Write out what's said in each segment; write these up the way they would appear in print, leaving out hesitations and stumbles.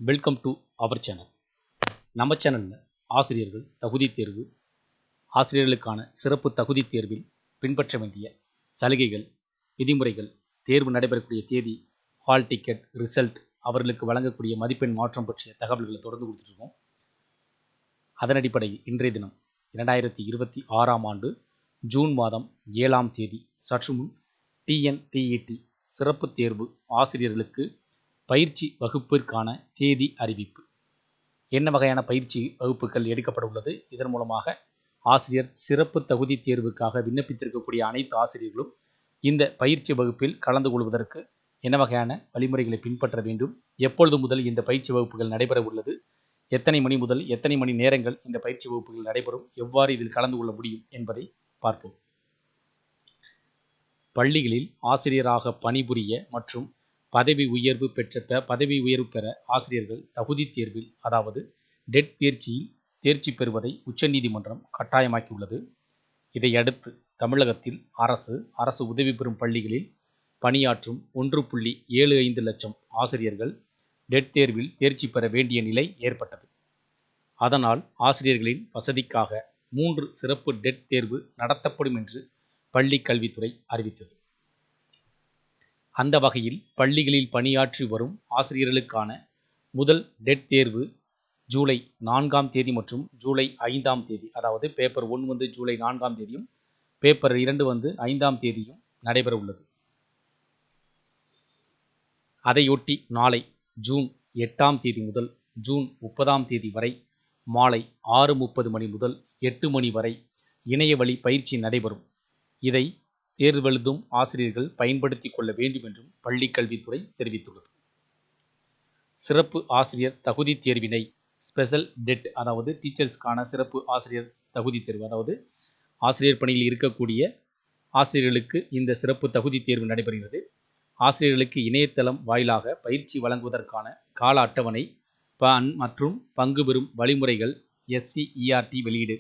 Welcome to our channel. நம்ம சேனலில் ஆசிரியர்கள் தகுதி தேர்வு, ஆசிரியர்களுக்கான சிறப்பு தகுதி தேர்வில் பின்பற்ற வேண்டிய சலுகைகள், விதிமுறைகள், தேர்வு நடைபெறக்கூடிய தேதி, ஹால் டிக்கெட், ரிசல்ட், அவர்களுக்கு வழங்கக்கூடிய மதிப்பெண் மாற்றம் பற்றிய தகவல்களை தொடர்ந்து கொடுத்துருக்கோம். அதன் அடிப்படையில் இன்றைய தினம் 2026ஆம் ஆண்டு ஜூன் மாதம் 7ஆம் தேதி சற்று முன் டிஎன்டிஇடி சிறப்பு தேர்வு ஆசிரியர்களுக்கு பயிற்சி வகுப்பிற்கான தேதி அறிவிப்பு. என்ன வகையான பயிற்சி வகுப்புகள் எடுக்கப்பட உள்ளது, இதன் மூலமாக ஆசிரியர் சிறப்பு தகுதி தேர்வுக்காக விண்ணப்பித்திருக்கக்கூடிய அனைத்து ஆசிரியர்களும் இந்த பயிற்சி வகுப்பில் கலந்து கொள்வதற்கு என்ன வகையான வழிமுறைகளை பின்பற்ற வேண்டும், எப்பொழுது முதல் இந்த பயிற்சி வகுப்புகள் நடைபெற உள்ளது, எத்தனை மணி முதல் எத்தனை மணி நேரங்கள் இந்த பயிற்சி வகுப்புகள் நடைபெறும், எவ்வாறு இதில் கலந்து கொள்ள முடியும் என்பதை பார்ப்போம். பள்ளிகளில் ஆசிரியராக பணிபுரிய மற்றும் பதவி உயர்வு பெற ஆசிரியர்கள் தகுதி தேர்வில், அதாவது டெட் தேர்ச்சியில் தேர்ச்சி பெறுவதை உச்சநீதிமன்றம் கட்டாயமாக்கியுள்ளது. இதையடுத்து தமிழகத்தில் அரசு உதவி பெறும் பள்ளிகளில் பணியாற்றும் 1.75 லட்சம் ஆசிரியர்கள் டெட் தேர்வில் தேர்ச்சி பெற வேண்டிய நிலை ஏற்பட்டது. அதனால் ஆசிரியர்களின் வசதிக்காக 3 சிறப்பு டெட் தேர்வு நடத்தப்படும் என்று பள்ளி கல்வித்துறை அறிவித்தது. அந்த வகையில் பள்ளிகளில் பணியாற்றி வரும் ஆசிரியர்களுக்கான முதல் டெட் தேர்வு ஜூலை 4ஆம் தேதி மற்றும் ஜூலை 5ஆம் தேதி, அதாவது பேப்பர் 1 வந்து ஜூலை 4ஆம் தேதியும் பேப்பர் 2 வந்து 5ஆம் தேதியும் நடைபெற உள்ளது. அதையொட்டி நாளை ஜூன் 8ஆம் தேதி முதல் ஜூன் 30ஆம் தேதி வரை மாலை 6:30 மணி முதல் 8 மணி வரை இணையவழி பயிற்சி நடைபெறும். இதை தேர்வெழுதும் ஆசிரியர்கள் பயன்படுத்திக் கொள்ள வேண்டும் என்றும் பள்ளி கல்வித்துறை தெரிவித்துள்ளது. சிறப்பு ஆசிரியர் தகுதி தேர்வினை ஸ்பெஷல் டெட், அதாவது டீச்சர்ஸ்க்கான சிறப்பு ஆசிரியர் தகுதி தேர்வு, அதாவது ஆசிரியர் பணியில் இருக்கக்கூடிய ஆசிரியர்களுக்கு இந்த சிறப்பு தகுதி தேர்வு நடைபெறுகிறது. ஆசிரியர்களுக்கு இணையதளம் வாயிலாக பயிற்சி வழங்குவதற்கான கால அட்டவணை மற்றும் பங்கு பெறும் வழிமுறைகள் SCERT வெளியீடு.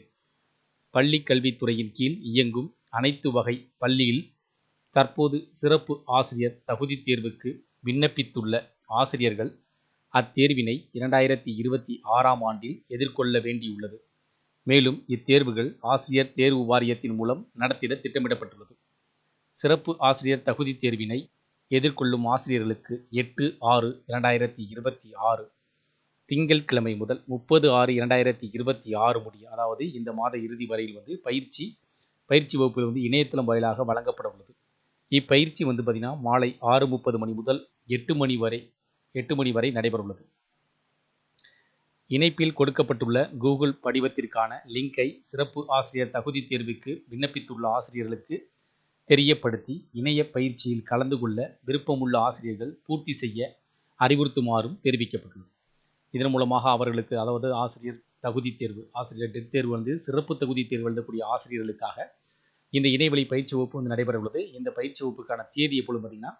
பள்ளி கல்வித்துறையின் கீழ் இயங்கும் அனைத்து வகை பள்ளியில் தற்போது சிறப்பு ஆசிரியர் தகுதி தேர்வுக்கு விண்ணப்பித்துள்ள ஆசிரியர்கள் அத்தேர்வினை 2026ஆம் ஆண்டில் எதிர்கொள்ள வேண்டியுள்ளது. மேலும் இத்தேர்வுகள் ஆசிரியர் தேர்வு வாரியத்தின் மூலம் நடத்திட திட்டமிடப்பட்டுள்ளது. சிறப்பு ஆசிரியர் தகுதி தேர்வினை எதிர்கொள்ளும் ஆசிரியர்களுக்கு 8/6/2026 திங்கட்கிழமை முதல் 30/6/2026 முடிய, அதாவது இந்த மாத இறுதி வரையில் வந்து பயிற்சி வகுப்புகள் வந்து இணையதளம் வாயிலாக வழங்கப்பட உள்ளது. இப்பயிற்சி வந்து பார்த்தீங்கன்னா மாலை 6:30 மணி முதல் 8 மணி வரை நடைபெற உள்ளது. இணைப்பில் கொடுக்கப்பட்டுள்ள கூகுள் படிவத்திற்கான லிங்கை சிறப்பு ஆசிரியர் தகுதி தேர்வுக்கு விண்ணப்பித்துள்ள ஆசிரியர்களுக்கு தெரியப்படுத்தி இணைய பயிற்சியில் கலந்து கொள்ள விருப்பமுள்ள ஆசிரியர்கள் பூர்த்தி செய்ய அறிவுறுத்துமாறும் தெரிவிக்கப்பட்டுள்ளது. இதன் மூலமாக அவர்களுக்கு, அதாவது ஆசிரியர் தகுதி தேர்வு, ஆசிரியர் டெட் தேர்வு வந்து சிறப்பு தகுதி தேர்வு எழுதக்கூடிய ஆசிரியர்களுக்காக இந்த இணையவழி பயிற்சி வகுப்பு வந்து நடைபெற உள்ளது. இந்த பயிற்சி வகுப்புக்கான தேதி எப்பொழுது பார்த்தீங்கன்னா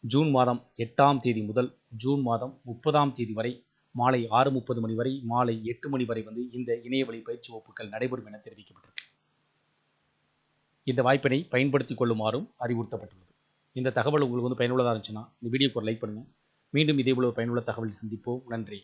ஜூன் மாதம் 8ஆம் தேதி முதல் ஜூன் மாதம் 30ஆம் தேதி வரை மாலை 6:30 மணி வரை மாலை 8 மணி வரை வந்து இந்த இணையவழி பயிற்சி வகுப்புகள் நடைபெறும் என தெரிவிக்கப்பட்டிருக்கு. இந்த வாய்ப்பினை பயன்படுத்திக் கொள்ளுமாறும் அறிவுறுத்தப்பட்டுள்ளது. இந்த தகவல் உங்களுக்கு வந்து பயனுள்ளதாக இருந்துச்சுன்னா இந்த வீடியோக்கு ஒரு லைக் பண்ணுங்கள். மீண்டும் இதேபோல பயனுள்ள தகவல் சந்திப்போம். நன்றி.